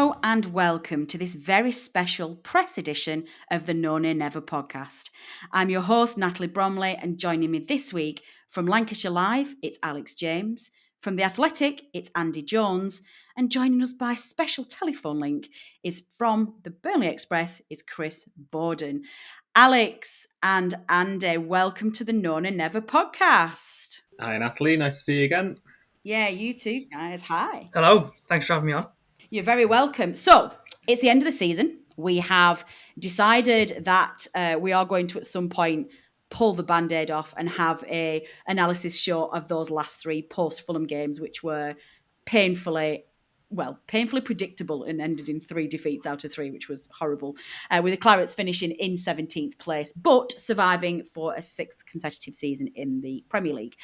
Hello and welcome to this very special press edition of the No Nay Never podcast. I'm your host, Natalie Bromley, and joining me this week from Lancashire Live, it's Alex James. From The Athletic, it's Andy Jones. And joining us by special telephone link is from the Burnley Express, it's Chris Boden. Alex and Andy, welcome to the No Nay Never podcast. Hi, Natalie. Nice to see you again. Yeah, you too, guys. Hi. Hello. Thanks for having me on. You're very welcome. So, it's the end of the season. We have decided that we are going to, at some point, pull the Band-Aid off and have a analysis show of those last three post-Fulham games, which were painfully predictable and ended in 3 defeats out of 3, which was horrible, with the Clarets finishing in 17th place, but surviving for a 6th consecutive season in the Premier League.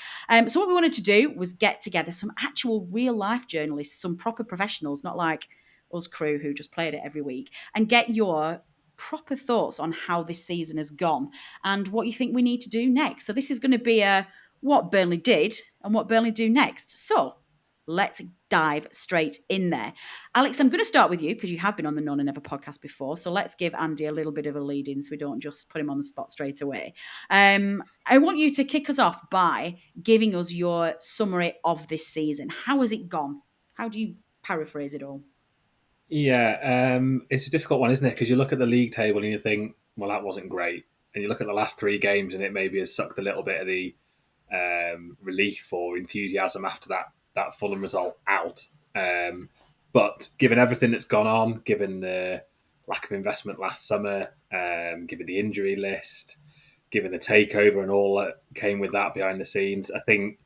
So what we wanted to do was get together some actual real-life journalists, some proper professionals, not like us crew who just played it every week, and get your proper thoughts on how this season has gone and what you think we need to do next. So this is going to be a what Burnley did and what Burnley do next. So let's dive straight in there. Alex, I'm going to start with you because you have been on the No Nay Never podcast before. So let's give Andy a little bit of a lead in so we don't just put him on the spot straight away. I want you to kick us off by giving us your summary of this season. How has it gone? How do you paraphrase it all? Yeah, it's a difficult one, isn't it? Because you look at the league table and you think, well, that wasn't great. And you look at the last 3 games and it maybe has sucked a little bit of the relief or enthusiasm after that Fulham result out. But given everything that's gone on, given the lack of investment last summer, given the injury list, given the takeover and all that came with that behind the scenes, I think,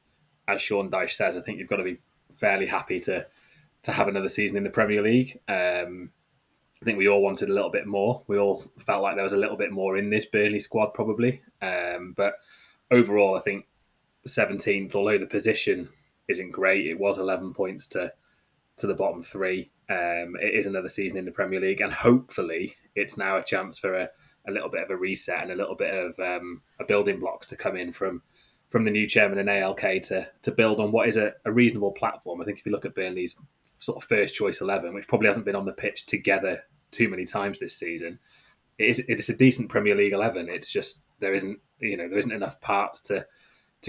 as Sean Dyche says, I think you've got to be fairly happy to have another season in the Premier League. I think we all wanted a little bit more. We all felt like there was a little bit more in this Burnley squad, probably. But overall, I think 17th, although the position isn't great, it was 11 points to the bottom 3. It is another season in the Premier League, and hopefully it's now a chance for a little bit of a reset and a little bit of a building blocks to come in from the new chairman and ALK to build on what is a reasonable platform. I think if you look at Burnley's sort of first choice 11, which probably hasn't been on the pitch together too many times this season, it is a decent Premier League 11. It's just there isn't enough parts to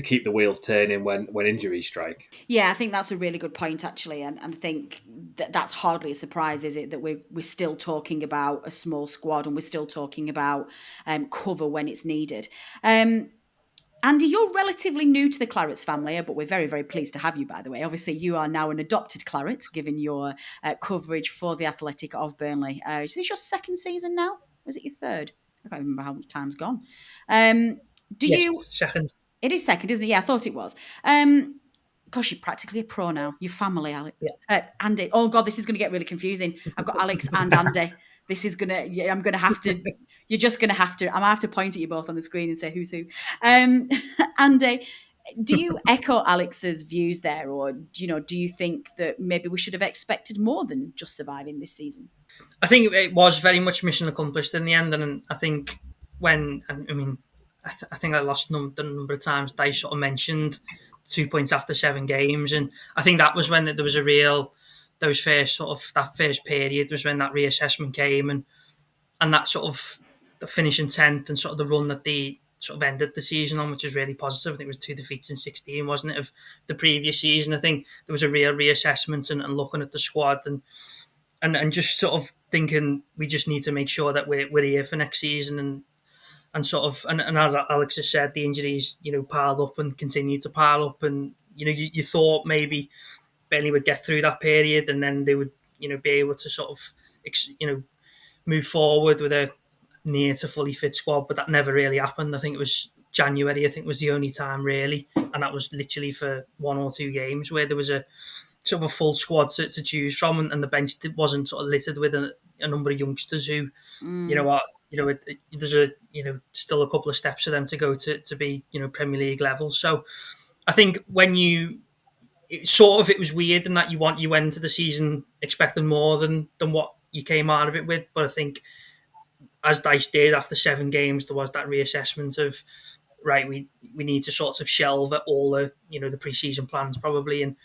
keep the wheels turning when injuries strike. Yeah, I think that's a really good point, actually. And I think that's hardly a surprise, is it, that we're still talking about a small squad and we're still talking about cover when it's needed. Andy, you're relatively new to the Clarets family, but we're very, very pleased to have you, by the way. Obviously, you are now an adopted Claret, given your coverage for the Athletic of Burnley. Is this your 2nd season now? Or is it your 3rd? I can't remember how much time's gone. Second. It is 2nd, isn't it? Yeah, I thought it was. Gosh, you're practically a pro now. Your family, Alex. Yeah. Andy. Oh, God, this is going to get really confusing. I've got Alex and Andy. This is going to... I'm going to have to... You're just going to have to... I'm going to have to point at you both on the screen and say who's who. Andy, do you echo Alex's views there? Or, do you think that maybe we should have expected more than just surviving this season? I think it was very much mission accomplished in the end. And I think I think I lost the number of times they sort of mentioned 2 points after 7 games. And I think that was when there was that first period was when that reassessment came and that sort of the finishing 10th and sort of the run that they sort of ended the season on, which was really positive. I think it was 2 defeats in 16, wasn't it, of the previous season. I think there was a real reassessment and looking at the squad and just sort of thinking we just need to make sure that we're here for next season and sort of and as Alex has said, the injuries piled up and continue to pile up, and you thought maybe Burnley would get through that period and then they would be able to sort of move forward with a near to fully fit squad, but that never really happened. I think it was January, was the only time really, and that was literally for 1 or 2 games where there was a sort of a full squad to choose from, and the bench wasn't sort of littered with a number of youngsters who there's still a couple of steps for them to go to be Premier League level. So I think when it was weird in that you went into the season expecting more than what you came out of it with, but I think as Dyche did after 7 games, there was that reassessment of right, we need to sort of shelve all the the pre-season plans probably and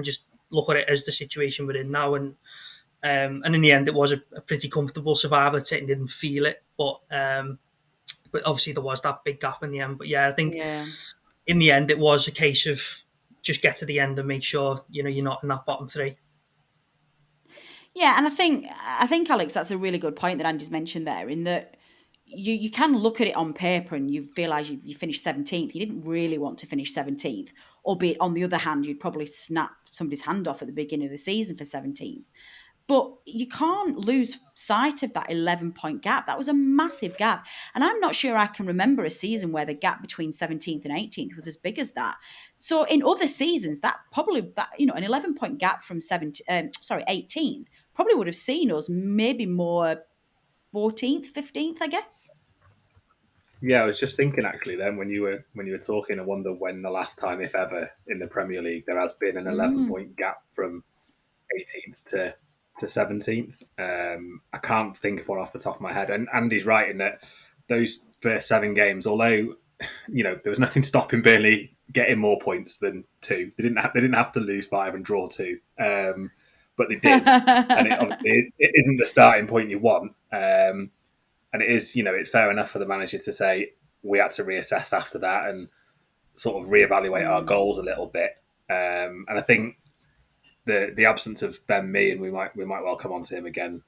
just look at it as the situation we're in now and And in the end, it was a pretty comfortable survival. It certainly didn't feel it, but obviously there was that big gap in the end. But yeah, I think Yeah. in the end, it was a case of just get to the end and make sure you're not in that bottom three. Yeah, and I think Alex, that's a really good point that Andy's mentioned there. In that you can look at it on paper and you realise you finished 17th. You didn't really want to finish 17th, albeit on the other hand, you'd probably snap somebody's hand off at the beginning of the season for 17th. But you can't lose sight of that 11-point gap. That was a massive gap. And I'm not sure I can remember a season where the gap between 17th and 18th was as big as that. So in other seasons, that probably an 11-point gap from 18th probably would have seen us maybe more 14th, 15th, I guess. Yeah, I was just thinking actually then when you were talking, I wonder when the last time, if ever, in the Premier League there has been an 11-point gap from 18th to 17th. I can't think of one off the top of my head. And Andy's right in that those first 7 games, although there was nothing stopping Burnley getting more points than 2. They didn't have to lose 5 and draw 2, but they did. And it isn't the starting point you want. And it is, it's fair enough for the managers to say we had to reassess after that and sort of reevaluate our goals a little bit. And I think the absence of Ben Mee, and we might well come on to him again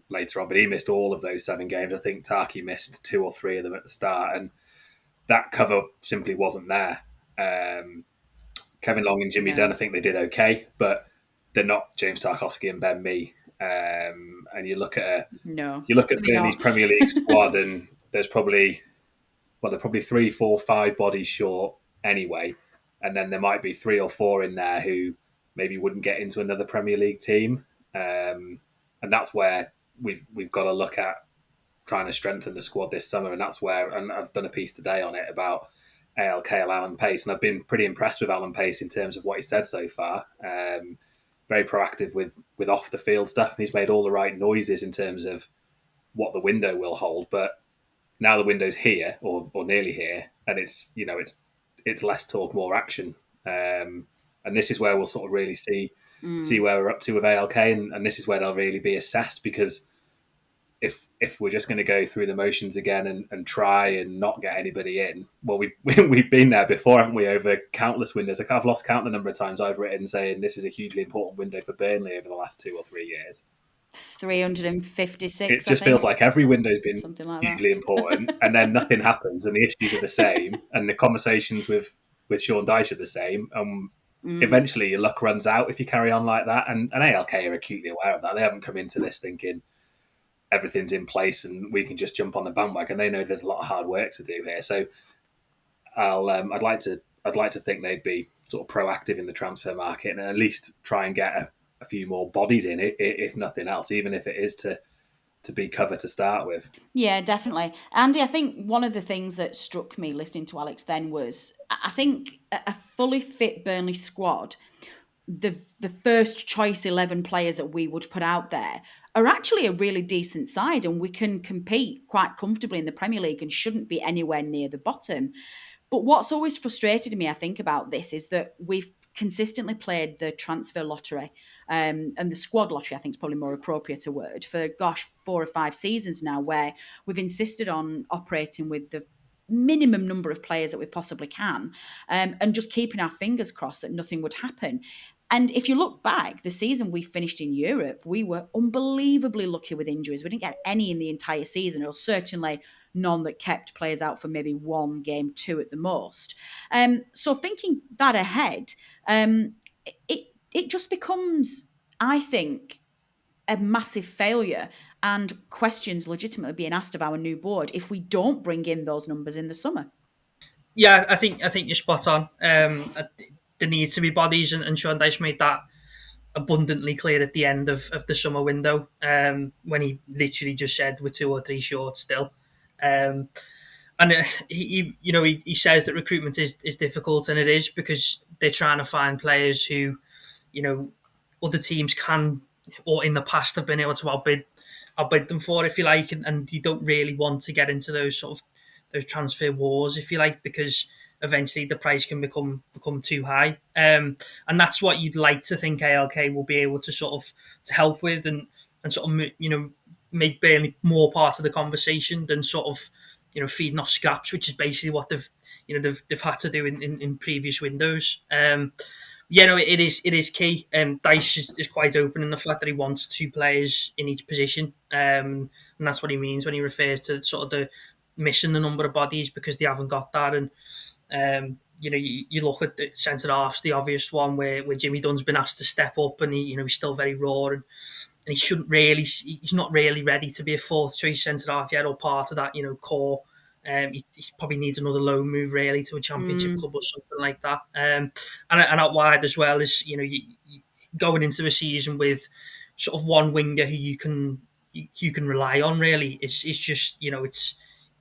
later on, but he missed all of those 7 games. I think Taki missed 2 or 3 of them at the start, and that cover simply wasn't there. Kevin Long and Jimmy Dunn, I think they did okay, but they're not James Tarkowski and Ben Mee. And you look at Burnley's Premier League squad, and there's probably 3, 4, 5 bodies short anyway, and then there might be 3 or 4 in there who maybe wouldn't get into another Premier League team, and that's where we've got to look at trying to strengthen the squad this summer, and that's where, and I've done a piece today on it about ALK, Alan Pace, and I've been pretty impressed with Alan Pace in terms of what he said so far. Very proactive with off the field stuff, and he's made all the right noises in terms of what the window will hold. But now the window's here or nearly here, and it's less talk, more action. And this is where we'll sort of really see where we're up to with ALK, and this is where they'll really be assessed, because if we're just going to go through the motions again and try and not get anybody in, well, we've been there before, haven't we, over countless windows. Like, I've lost count the number of times I've written saying this is a hugely important window for Burnley over the last 2 or 3 years. 356. It just feels like every window's been like hugely important, and then nothing happens, and the issues are the same, and the conversations with Sean Dyche are the same. Eventually, your luck runs out if you carry on like that, and ALK are acutely aware of that. They haven't come into this thinking everything's in place and we can just jump on the bandwagon. They know there's a lot of hard work to do here. So I'd like to think they'd be sort of proactive in the transfer market and at least try and get a few more bodies in it, if nothing else, even if it is to be cover to start with. Yeah, definitely. Andy, I think one of the things that struck me listening to Alex then was, I think a fully fit Burnley squad, the first choice 11 players that we would put out there are actually a really decent side, and we can compete quite comfortably in the Premier League and shouldn't be anywhere near the bottom. But what's always frustrated me, I think, about this is that we've consistently played the transfer lottery and the squad lottery, I think is probably more appropriate a word, for, 4 or 5 seasons now, where we've insisted on operating with the minimum number of players that we possibly can, and just keeping our fingers crossed that nothing would happen. And if you look back, the season we finished in Europe, we were unbelievably lucky with injuries. We didn't get any in the entire season, or certainly none that kept players out for maybe 1 game, 2 at the most. So thinking that ahead, it just becomes, I think, a massive failure and questions legitimately being asked of our new board if we don't bring in those numbers in the summer. Yeah, I think you're spot on. There needs to be bodies, and Sean Dyche made that abundantly clear at the end of the summer window, when he literally just said we're 2 or 3 short still. And he says that recruitment is difficult, and it is because they're trying to find players who, other teams can, or in the past have been able to outbid them for, if you like, and you don't really want to get into those sort of those transfer wars, if you like, because eventually the price can become too high. And that's what you'd like to think ALK will be able to sort of to help with and sort of make Burnley more part of the conversation than sort of feeding off scraps, which is basically what they've had to do in previous windows. It is key. Dyche is quite open in the fact that he wants two players in each position, and that's what he means when he refers to sort of the missing the number of bodies because they haven't got that. And you look at the centre halves, the obvious one where Jimmy Dunn's been asked to step up, and he's still very raw and he's not really ready to be a fourth choice centre half yet or part of that core. He probably needs another loan move really to a championship club or something like that. And out wide as well is you going into a season with sort of one winger who you can rely on really. It's just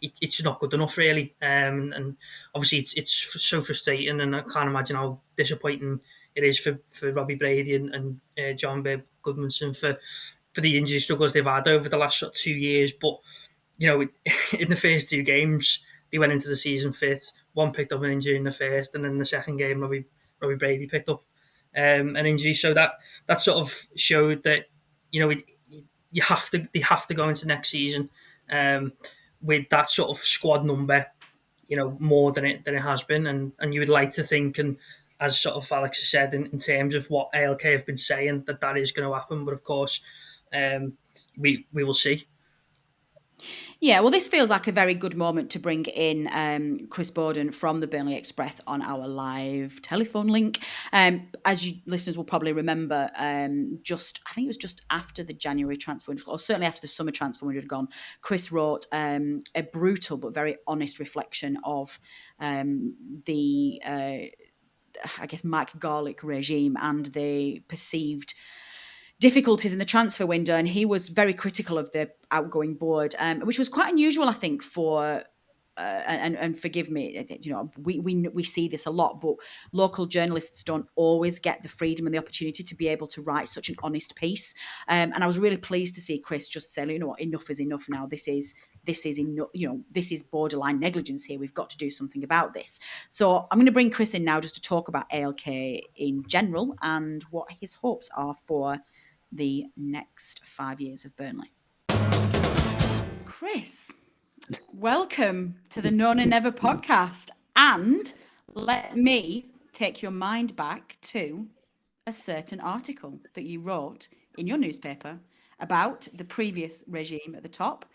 it's not good enough really. And obviously it's so frustrating, and I can't imagine how disappointing it is for Robbie Brady and John Babe Goodmanson for the injury struggles they've had over the last sort of 2 years. But in the first two games, they went into the season fit. One picked up an injury in the first, and then the second game, Robbie Brady picked up an injury. So that sort of showed that they have to go into next season with that sort of squad number, more than it has been, and you would like to think, and as sort of Alex has said, in terms of what ALK have been saying, that is going to happen. But of course, we will see. Yeah, well, this feels like a very good moment to bring in Chris Boden from the Burnley Express on our live telephone link. As you listeners will probably remember, I think it was just after the January transfer window, or certainly after the summer transfer window had gone, Chris wrote a brutal but very honest reflection of the, I guess, Mike Garlick regime and the perceived difficulties in the transfer window, and he was very critical of the outgoing board, which was quite unusual, I think, for and forgive me, we see this a lot, but local journalists don't always get the freedom and the opportunity to be able to write such an honest piece. And I was really pleased to see Chris just say, enough is enough now. This is enough. This is borderline negligence here. We've got to do something about this. So I'm going to bring Chris in now just to talk about ALK in general and what his hopes are for the next 5 years of Burnley. Chris, welcome to the No Nay Never podcast. And let me take your mind back to a certain article that you wrote in your newspaper about the previous regime at the top.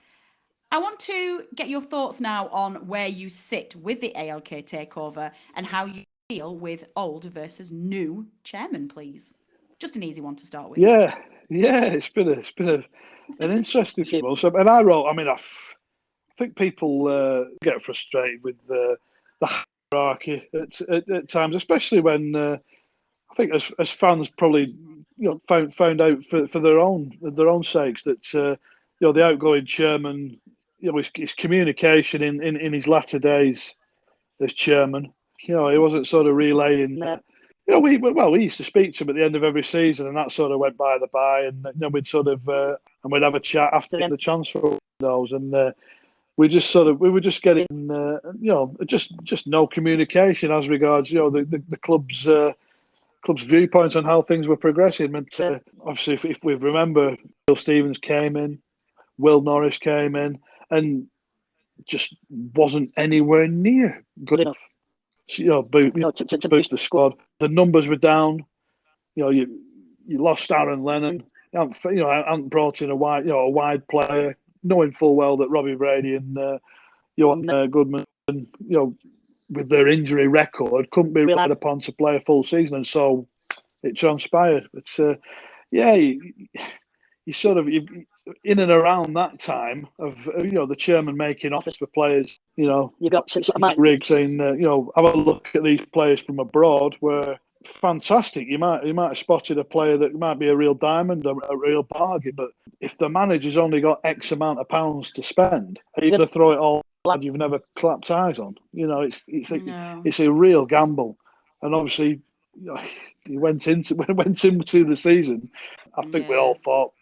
I want to get your thoughts now on where you sit with the ALK takeover and how you deal with old versus new chairman, please. Just an easy one to start with. Yeah, it's been an interesting few months. And I wrote, I think people get frustrated with the hierarchy at times, especially when I think as fans probably found out for their own sakes that the outgoing chairman, his communication in his latter days as chairman, he wasn't sort of relaying. We used to speak to him at the end of every season, and that sort of went by the by, and we'd sort of and we'd have a chat after the transfer windows, and we were just getting just no communication as regards the club's viewpoints on how things were progressing. And obviously, if we remember, Bill Stevens came in, Will Norris came in, and just wasn't anywhere near good enough. To boost the squad. The numbers were down. You lost Aaron Lennon. You hadn't brought in a wide player, knowing full well that Robbie Brady and Johan Goodman, with their injury record, couldn't be relied upon to play a full season, and so it transpired. But you sort of in and around that time of the chairman making offers for players, you've got Mike Riggs saying have a look at these players from abroad were fantastic. You might have spotted a player that might be a real diamond, a real bargain, but if the manager's only got X amount of pounds to spend, are you going to throw it all lad you've never clapped eyes on? It's a real gamble, and obviously he went into the season. I think we all thought,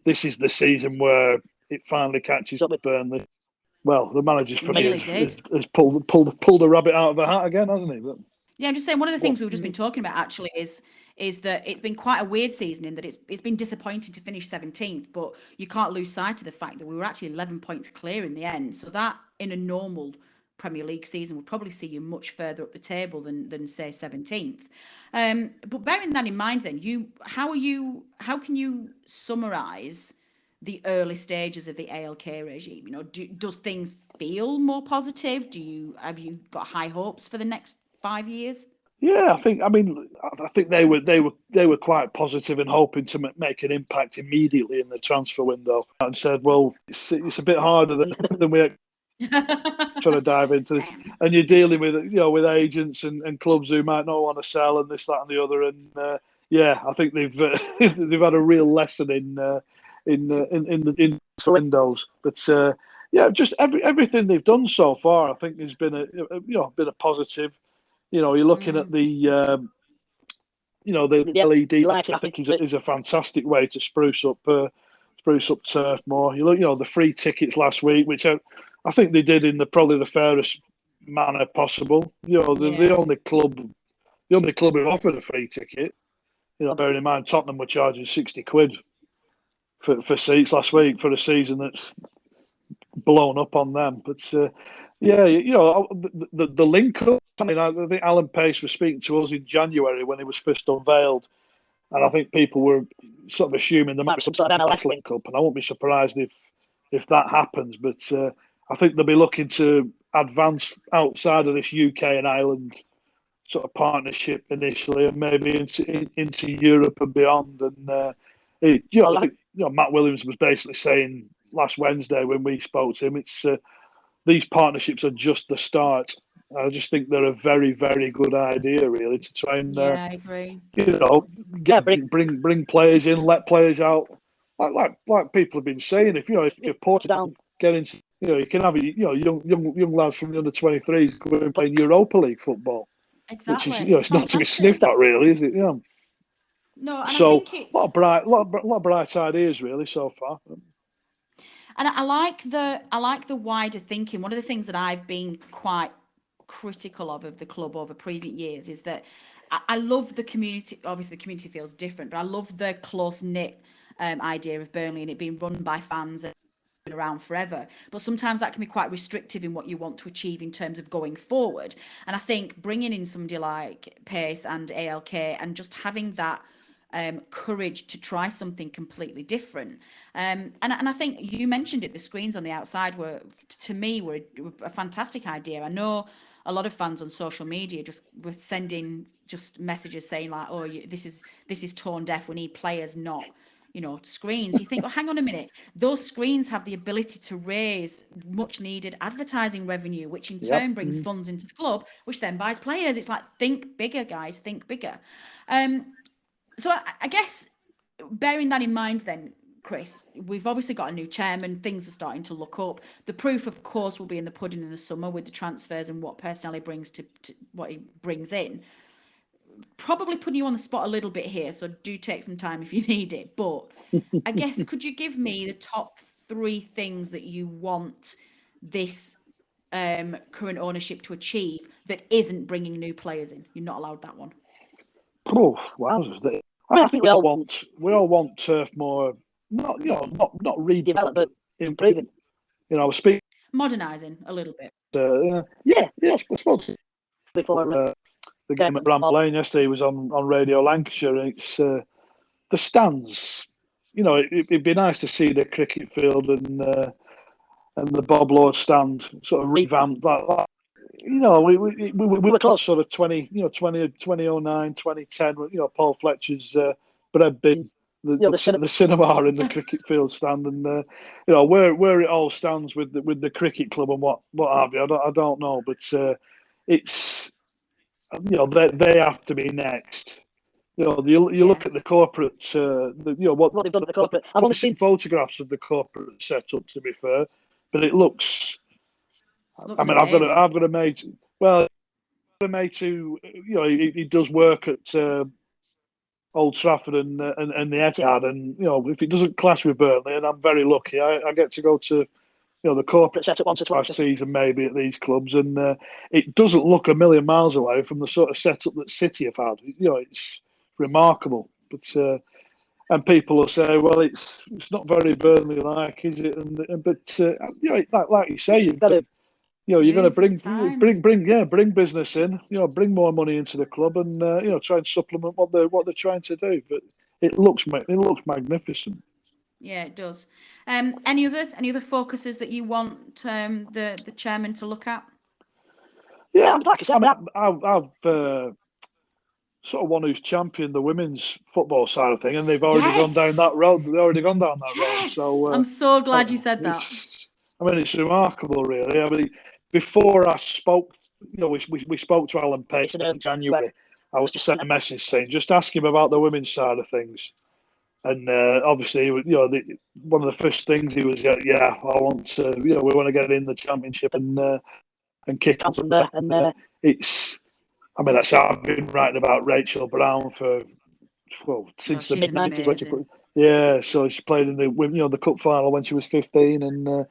this is the season where it finally catches up with Burnley. well, the manager's for Really me did. has pulled a rabbit out of a hat again, hasn't he? But, Yeah, I'm just saying one of the things we've just been talking about actually is that it's been quite a weird season in that it's been disappointing to finish 17th, but you can't lose sight of the fact that we were actually 11 points clear in the end. So that in a normal Premier League season would probably see you much further up the table than say 17th. But bearing that in mind, then how can you summarise the early stages of the ALK regime? You know, does things feel more positive? Have you got high hopes for the next 5 years? yeah, I think they were quite positive and hoping to make an impact immediately in the transfer window, and said, well, it's a bit harder than we trying to dive into this, and you're dealing with agents and clubs who might not want to sell and this, that, and the other, and yeah, I think they've they've had a real lesson in the windows, but yeah, just everything they've done so far, I think has been a positive. You know, you're looking at the LED lighting. I think is a fantastic way to spruce up turf more. You look, the free tickets last week, which I think they did in probably the fairest manner possible. The only club who offered a free ticket. Bearing in mind Tottenham were charging £60 for seats last week for a season that's blown up on them. But yeah, the link up. I think Alan Pace was speaking to us in January when it was first unveiled, and I think people were sort of assuming there might be some sort of MLS link up, and I won't be surprised if that happens. But I think they'll be looking to advance outside of this UK and Ireland sort of partnership initially, and maybe into Europe and beyond. And I think Matt Williams was basically saying last Wednesday when we spoke to him, it's these partnerships are just the start. I just think they're a very, very good idea, really, to try and I agree. Bring players in, let players out, like people have been saying. If Portugal get into, you can have young lads from the under-23s going and playing Europa League football, Exactly. which is it's not to be sniffed at, really, is it? Yeah. No, and so I think it's a lot of bright ideas really so far. And I like the wider thinking. One of the things that I've been quite critical of the club over previous years is that I love the community. Obviously, the community feels different, but I love the close knit idea of Burnley and it being run by fans and around forever. But sometimes that can be quite restrictive in what you want to achieve in terms of going forward. And I think bringing in somebody like Pace and ALK and just having that courage to try something completely different. And I think you mentioned it, the screens on the outside were a fantastic idea. I know a lot of fans on social media just were sending just messages saying like, oh, this is tone deaf. We need players, not screens. You think, well, hang on a minute. Those screens have the ability to raise much needed advertising revenue, which in turn brings funds into the club, which then buys players. It's like, think bigger, guys, think bigger. So I guess bearing that in mind then, Chris, we've obviously got a new chairman. Things are starting to look up. The proof, of course, will be in the pudding in the summer with the transfers and what personnel he brings to what he brings in. Probably putting you on the spot a little bit here, so do take some time if you need it. But I guess, could you give me the top 3 things that you want this current ownership to achieve that isn't bringing new players in? You're not allowed that one. Oh, wow! I think we all want turf more, not redevelop, but improving. Speaking Modernising a little bit. I suppose before the game at Bramall Lane yesterday was on Radio Lancashire. It's the stands. It'd be nice to see the cricket field and the Bob Lord stand sort of revamped. We were close sort of 2009, 2010. Paul Fletcher's bread bin, the cinema and the cricket field stand, and where it all stands with the cricket club and what have you. I don't know, but it's they have to be next. You look at the corporate, what they've done at the corporate. I've only seen photographs of the corporate setup, to be fair, but it looks. I mean, amazing. I've got a mate. Well, I've got a mate who he does work at Old Trafford and the Etihad, and if it doesn't clash with Burnley, and I'm very lucky, I get to go to the corporate setup once or twice a season maybe at these clubs, and it doesn't look a million miles away from the sort of setup that City have had. It's remarkable, but and people will say, well, it's not very Burnley like, is it? But like you say, you've got to. You're going to bring business in. Bring more money into the club, and try and supplement what they're trying to do. But it looks magnificent. Yeah, it does. Any other focuses that you want the chairman to look at? Yeah, like I said, I've sort of one who's championed the women's football side of thing, and they've already gone down that road. Road. So I'm so glad you said that. It's remarkable, really. I mean, before I spoke, we spoke to Alan Pace in January. I was just sent a message saying, just ask him about the women's side of things. And obviously, one of the first things he was, I want to, we want to get in the championship and kick on from there. And I've been writing about Rachel Brown since the mid 90s. Yeah, so she played in the cup final when she was 15, and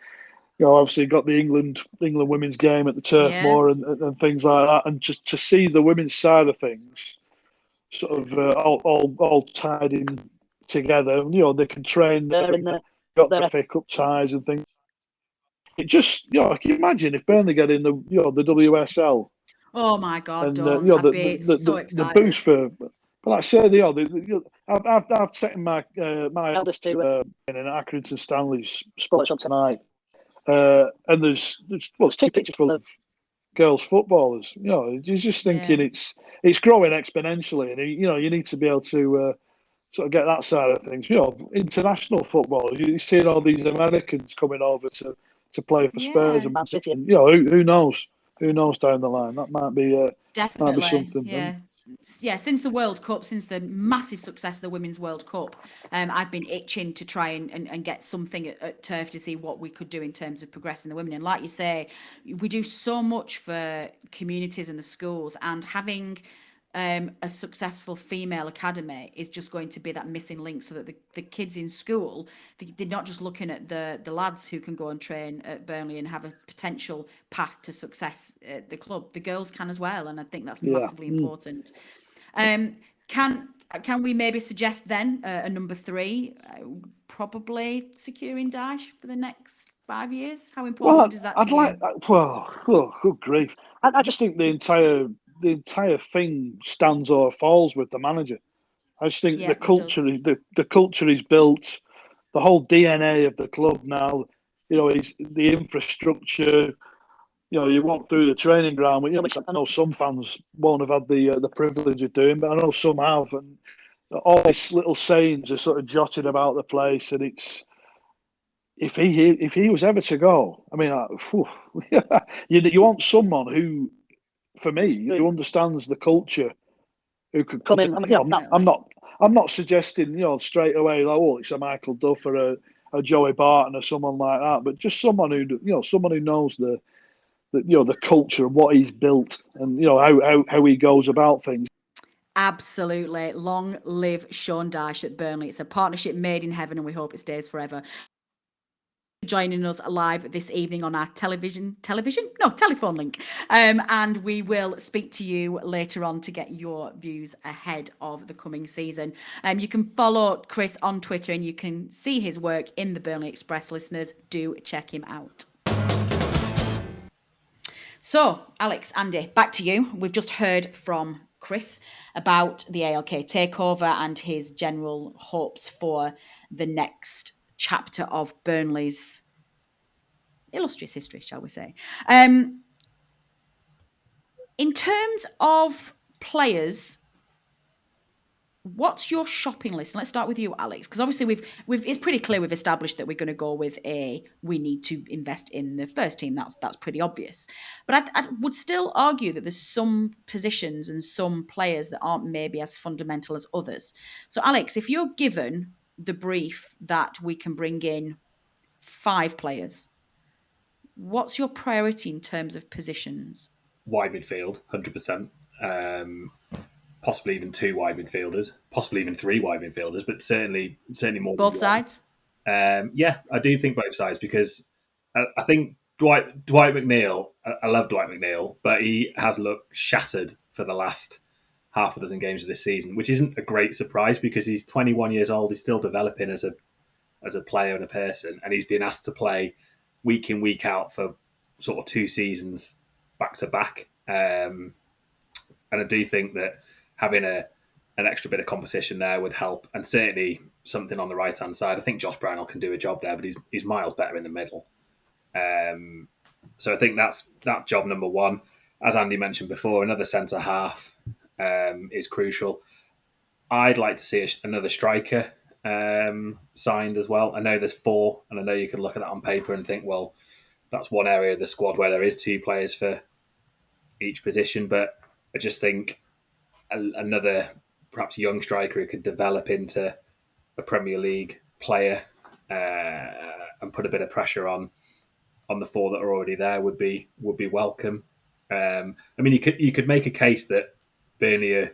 obviously got the England women's game at the Turf Moor and things like that, and just to see the women's side of things, sort of all tied in together. They can train there and got their FA Cup ties and things. It just, can you imagine if Burnley get in the WSL? Oh my God! And I'd be so excited. The boost for, but like I say, I've taken my eldest to in Accrington Stanley's Sports on tonight, and there's two pictures full of girls footballers. You're just thinking it's growing exponentially, and you need to be able to sort of get that side of things. International football. You're seeing all these Americans coming over to play for Spurs and Man City. And, who knows? Who knows down the line? That might be definitely something. Yeah, since the World Cup, since the massive success of the Women's World Cup, I've been itching to try and get something at Turf to see what we could do in terms of progressing the women. And like you say, we do so much for communities and the schools, and having a successful female academy is just going to be that missing link, so that the kids in school, they're not just looking at the lads who can go and train at Burnley and have a potential path to success at the club. The girls can as well, and I think that's massively important. Can we maybe suggest then a number 3, probably securing Daesh for the next 5 years? How important is that to you? Good grief. I just think the entire thing stands or falls with the manager. I just think the culture is built, the whole DNA of the club now. Is the infrastructure. You walk through the training ground. Which I know some fans won't have had the privilege of doing, but I know some have, and all these little sayings are sort of jotted about the place. And it's if he was ever to go, I mean, you want someone who, for me, who understands the culture, who could come in. I'm not suggesting straight away like, it's a Michael Duff or a Joey Barton or someone like that, but just someone who knows the culture and what he's built, and how he goes about things. Absolutely. Long live Sean Dyche at Burnley. It's a partnership made in heaven, and we hope it stays forever. Joining us live this evening on our telephone link, and we will speak to you later on to get your views ahead of the coming season. You can follow Chris on Twitter, and you can see his work in the Burnley Express. Listeners, do check him out. So, Alex, Andy, back to you. We've just heard from Chris about the ALK takeover and his general hopes for the next chapter of Burnley's illustrious history, shall we say. In terms of players, what's your shopping list? And let's start with you, Alex, because obviously it's pretty clear we've established that we're going to go with we need to invest in the first team. That's pretty obvious. But I would still argue that there's some positions and some players that aren't maybe as fundamental as others. So, Alex, if you're given the brief that we can bring in 5 players, what's your priority in terms of positions? Wide midfield, 100%. Possibly even 2 wide midfielders, possibly even 3 wide midfielders, but certainly more. Both sides? Yeah, I do think both sides, because I think Dwight McNeil. I love Dwight McNeil, but he has looked shattered for the last half a dozen games of this season, which isn't a great surprise because he's 21 years old. He's still developing as a player and a person, and he's been asked to play week in, week out for sort of 2 seasons back to back. And I do think that having an extra bit of competition there would help, and certainly something on the right hand side. I think Josh Brownell can do a job there, but he's miles better in the middle. So I think that's job number one. As Andy mentioned before, another centre half is crucial. I'd like to see another striker signed as well. I know there's 4, and I know you can look at that on paper and think, well, that's one area of the squad where there is 2 players for each position. But I just think another perhaps young striker who could develop into a Premier League player and put a bit of pressure on the 4 that are already there would be welcome. I mean, you could make a case that Burnley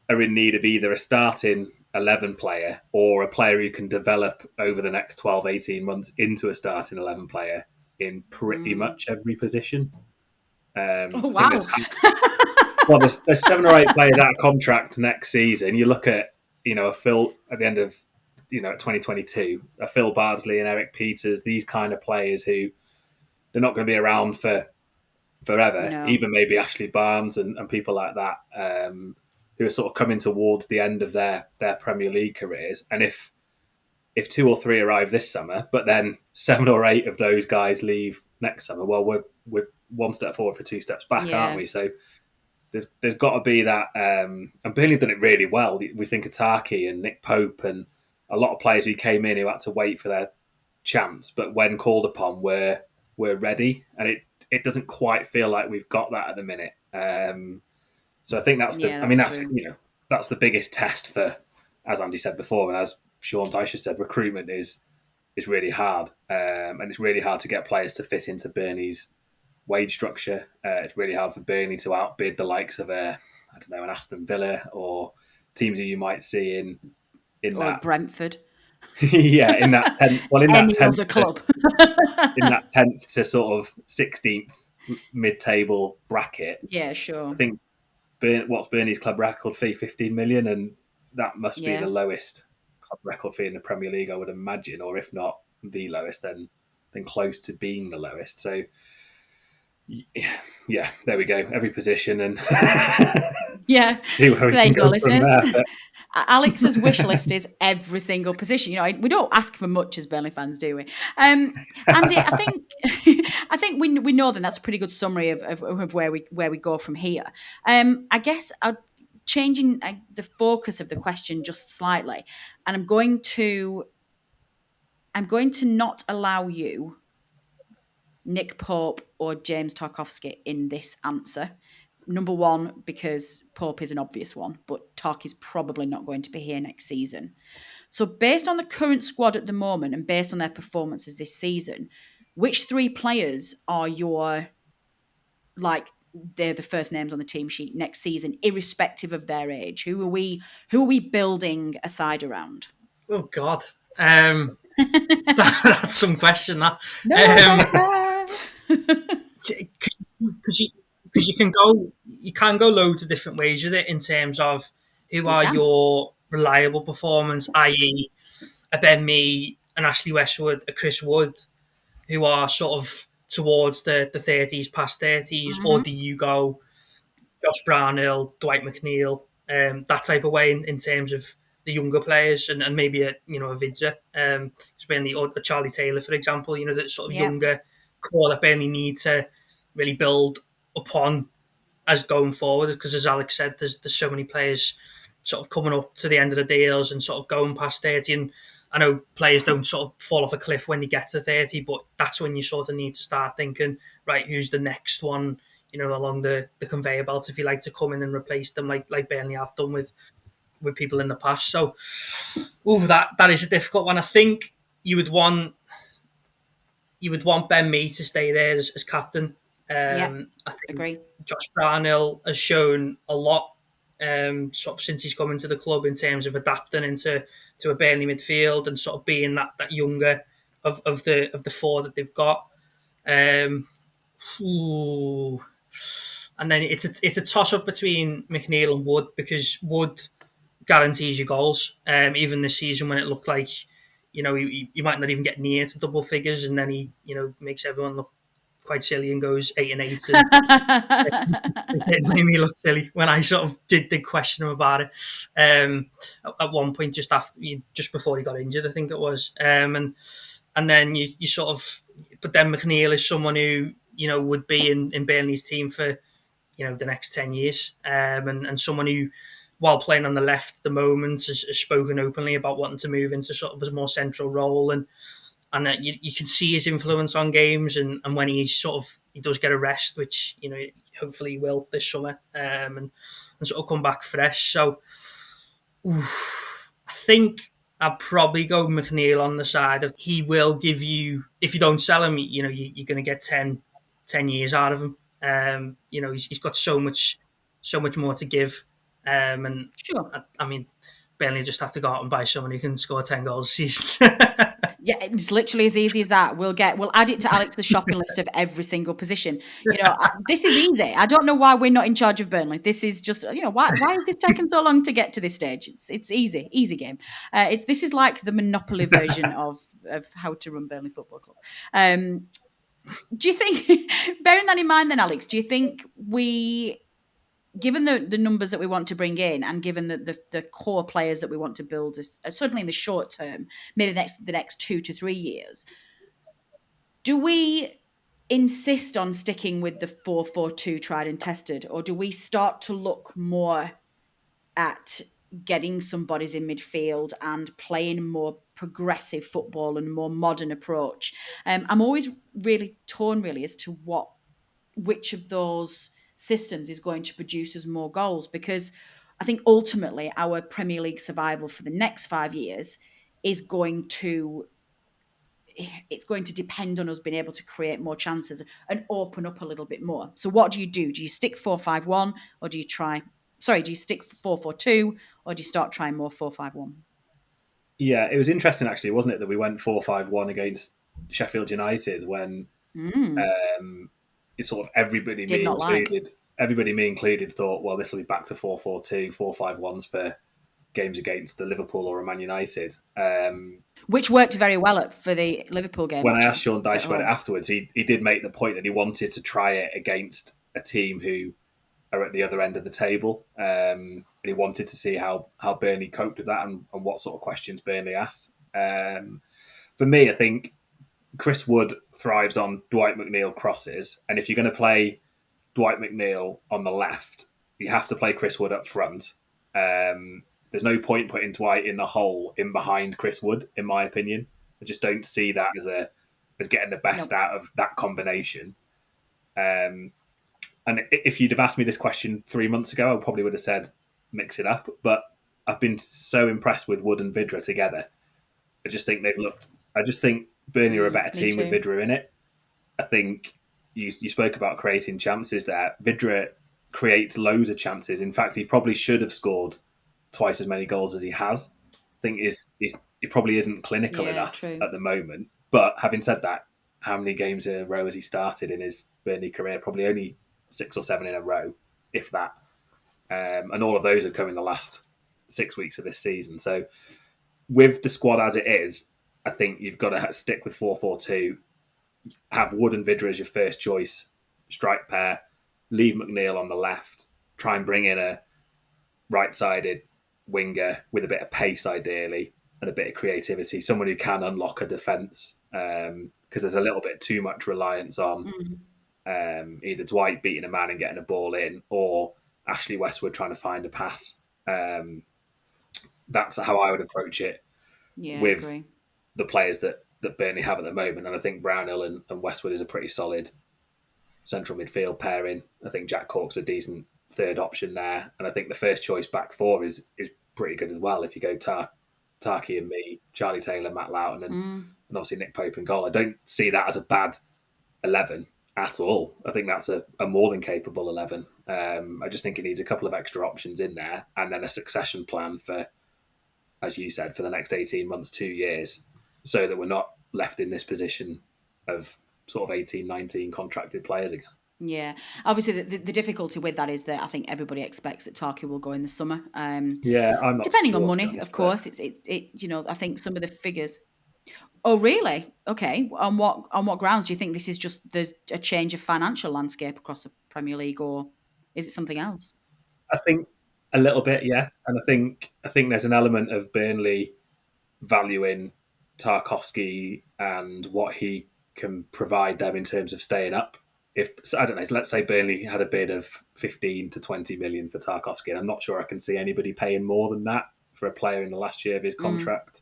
are in need of either a starting 11 player or a player who can develop over the next 12, 18 months into a starting 11 player in pretty much every position. Wow. Well, there's 7 or 8 players out of contract next season. You look at, a Phil at the end of, 2022, a Phil Bardsley and Eric Peters, these kind of players who they're not going to be around for forever. No. Even maybe Ashley Barnes and people like that, who are sort of coming towards the end of their Premier League careers. And if 2 or 3 arrive this summer, but then 7 or 8 of those guys leave next summer, well, we're 1 step forward for 2 steps back, aren't we? So there's got to be that, and Burnley have done it really well. We think of Taki and Nick Pope and a lot of players who came in who had to wait for their chance, but when called upon, were ready, and it doesn't quite feel like we've got that at the minute. So I think that's that's the biggest test for, as Andy said before, and as Sean Dyche said, recruitment is really hard, and it's really hard to get players to fit into Burnley's wage structure. It's really hard for Burnley to outbid the likes of an Aston Villa or teams who you might see in or that Brentford. Yeah, in that 10th. Well, in Any that 10th other club. in that 10th to sort of 16th mid-table bracket. Yeah, sure. I think what's Burnley's club record fee? 15 million, and that must be the lowest club record fee in the Premier League, I would imagine, or if not the lowest, then close to being the lowest. So, yeah, there we go. Every position and yeah, see where we there can you go, go listeners. from there. Alex's wish list is every single position. We don't ask for much as Burnley fans, do we? Andy, I think we know that that's a pretty good summary of where we go from here. I guess changing the focus of the question just slightly, and I'm going to not allow you Nick Pope or James Tarkowski in this answer. Number one, because Pope is an obvious one, but Tark is probably not going to be here next season. So based on the current squad at the moment and based on their performances this season, which 3 players are they're the first names on the team sheet next season, irrespective of their age? Who are we building a side around? Oh God. That's some question, that. Because you can go loads of different ways with it in terms of who are your reliable performance, i.e. a Ben Mee, an Ashley Westwood, a Chris Wood, who are sort of towards the 30s, past 30s, or do you go Josh Brownhill, Dwight McNeil, that type of way in terms of the younger players, and maybe a Vidza, or Charlie Taylor, for example, that sort of younger core that Burnley need to really build upon as going forward, because as Alex said, there's so many players sort of coming up to the end of the deals and sort of going past 30, and I know players don't sort of fall off a cliff when they get to 30, but that's when you sort of need to start thinking, right, who's the next one, along the conveyor belt, if you like, to come in and replace them, like Burnley have done with people in the past. So, that is a difficult one. I think you would want Ben Mee to stay there as captain. I think agree. Josh Brownhill has shown a lot sort of since he's come into the club in terms of adapting into a Burnley midfield and sort of being that younger of the 4 that they've got. Ooh. And then it's a toss up between McNeil and Wood, because Wood guarantees you goals. Even this season, when it looked like, he might not even get near to double figures, and then he makes everyone look quite silly and goes 8-8, and it made me look silly when I sort of did question him about it. At one point, just before he got injured, I think it was. And then you sort of, but then McNeil is someone who would be in Burnley's team for the next 10 years, and someone who, while playing on the left at the moment, has spoken openly about wanting to move into sort of a more central role, and you can see his influence on games, and when he does get a rest, which hopefully he will this summer, and sort of come back fresh. So I think I'd probably go McNeil on the side of, he will give you, if you don't sell him, you're going to get 10 years out of him. He's got so much more to give. And Sure. I mean, Burnley just have to go out and buy someone who can score 10 goals a season. Yeah, it's literally as easy as that. We'll add it to Alex's shopping list of every single position. This is easy. I don't know why we're not in charge of Burnley. This is just, why is this taking so long to get to this stage? It's easy game. This is like the Monopoly version of how to run Burnley Football Club. Do you think, bearing that in mind then, Alex, do you think given the numbers that we want to bring in, and given the core players that we want to build, certainly in the short term, maybe the next 2 to 3 years, do we insist on sticking with the 4-4-2 tried and tested, or do we start to look more at getting some bodies in midfield and playing more progressive football and more modern approach? I'm always really torn, really, as to which of those systems is going to produce us more goals, because I think ultimately our Premier League survival for the next 5 years is going to depend on us being able to create more chances and open up a little bit more. So what do? Do you stick 4-5-1, or do you stick 4-4-2, or do you start trying more 4-5-1? Yeah, it was interesting actually, wasn't it, that we went 4-5-1 against Sheffield United when it's sort of everybody, me included, thought, well, this will be back to 4-4-2, 4-5-1s for games against the Liverpool or a Man United. Which worked very well for the Liverpool game. When I asked Sean Dyche about it afterwards, he did make the point that he wanted to try it against a team who are at the other end of the table. And he wanted to see how Burnley coped with that and what sort of questions Burnley asked. For me, I think Chris Wood thrives on Dwight McNeil crosses. And if you're going to play Dwight McNeil on the left, you have to play Chris Wood up front. There's no point putting Dwight in the hole in behind Chris Wood, in my opinion. I just don't see that as getting the best out of that combination. And if you'd have asked me this question 3 months ago, I probably would have said mix it up. But I've been so impressed with Wood and Vidra together. I just think Burnley are a better team with Vidra in it. I think you spoke about creating chances there. Vidra creates loads of chances. In fact, he probably should have scored twice as many goals as he has. I think he probably isn't clinical enough at the moment. But having said that, how many games in a row has he started in his Burnley career? Probably only 6 or 7 in a row, if that. And all of those have come in the last 6 weeks of this season. So with the squad as it is, I think you've got to stick with 4-4-2, have Wood and Vidra as your first choice strike pair, leave McNeil on the left, try and bring in a right-sided winger with a bit of pace, ideally, and a bit of creativity, someone who can unlock a defence, because there's a little bit too much reliance on either Dwight beating a man and getting a ball in, or Ashley Westwood trying to find a pass. That's how I would approach it with the players that Burnley have at the moment. And I think Brownhill and Westwood is a pretty solid central midfield pairing. I think Jack Cork's a decent third option there. And I think the first choice back four is pretty good as well. If you go Tarky and me, Charlie Taylor, Matt Loughton, and obviously Nick Pope in goal, I don't see that as a bad 11 at all. I think that's a more than capable 11. I just think it needs a couple of extra options in there, and then a succession plan for, as you said, for the next 18 months, 2 years, so that we're not left in this position of sort of 18, 19 contracted players again. Yeah, obviously the difficulty with that is that I think everybody expects that Tarky will go in the summer. Yeah, I'm not Depending sure, on to be money, honest, of course. It's I think some of the figures. Oh, really? Okay. On what grounds do you think this is just there's a change of financial landscape across the Premier League, or is it something else? I think a little bit, yeah, and I think there's an element of Burnley valuing Tarkowski and what he can provide them in terms of staying up. If I don't know, let's say Burnley had a bid of 15 to 20 million for Tarkowski, and I'm not sure I can see anybody paying more than that for a player in the last year of his contract.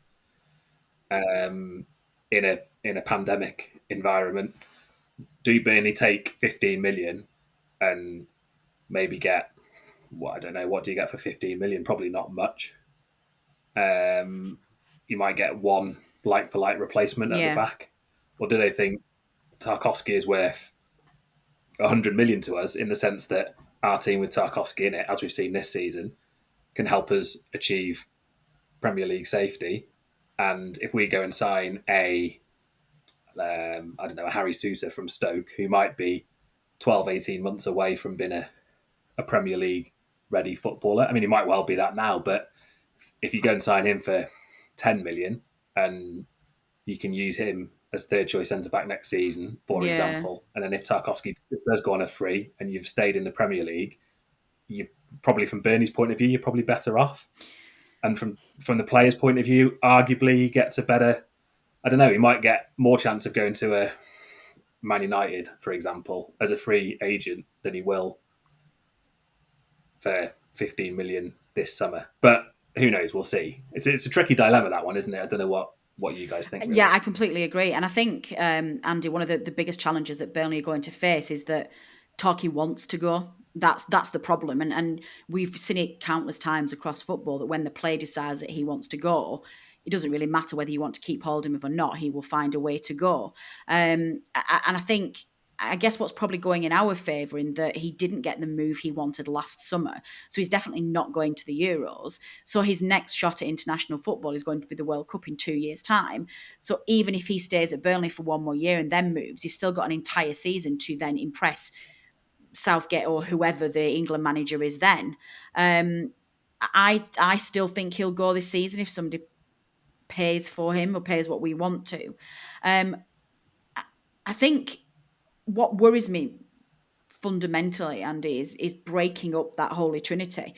In a pandemic environment, do Burnley take 15 million and maybe get I don't know, what do you get for 15 million? Probably not much. You might get one like for like replacement at the back, or do they think Tarkowski is worth 100 million to us in the sense that our team with Tarkowski in it, as we've seen this season, can help us achieve Premier League safety? And if we go and sign a Harry Sousa from Stoke, who might be 12, 18 months away from being a Premier League ready footballer. I mean, he might well be that now, but if you go and sign him for 10 million and you can use him as third choice centre back next season, for example, and then if Tarkowski does go on a free and you've stayed in the Premier League, you probably, from Burnley's point of view, you're probably better off. And from the player's point of view, arguably he gets a better, I don't know, he might get more chance of going to a Man United, for example, as a free agent than he will for 15 million this summer. But who knows? We'll see. It's a tricky dilemma, that one, isn't it? I don't know what you guys think. Really. Yeah, I completely agree. And I think, Andy, one of the biggest challenges that Burnley are going to face is that Tarky wants to go. That's the problem. And we've seen it countless times across football that when the player decides that he wants to go, it doesn't really matter whether you want to keep hold of him or not. He will find a way to go. And I guess what's probably going in our favour in that he didn't get the move he wanted last summer. So he's definitely not going to the Euros. So his next shot at international football is going to be the World Cup in 2 years' time. So even if he stays at Burnley for one more year and then moves, he's still got an entire season to then impress Southgate or whoever the England manager is then. I still think he'll go this season if somebody pays for him or pays what we want to. I think what worries me fundamentally, Andy, is breaking up that Holy Trinity.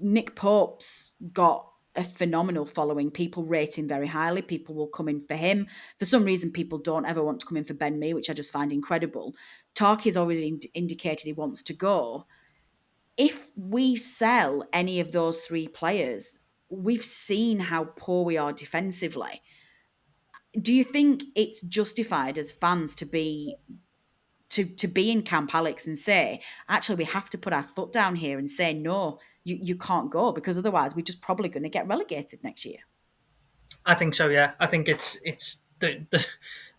Nick Pope's got a phenomenal following. People rate him very highly. People will come in for him. For some reason, people don't ever want to come in for Ben Mee, which I just find incredible. Tarky's already indicated he wants to go. If we sell any of those three players, we've seen how poor we are defensively. Do you think it's justified as fans to be in Camp Alex and say, actually, we have to put our foot down here and say, no, you can't go, because otherwise we're just probably going to get relegated next year? I think so, yeah. I think it's the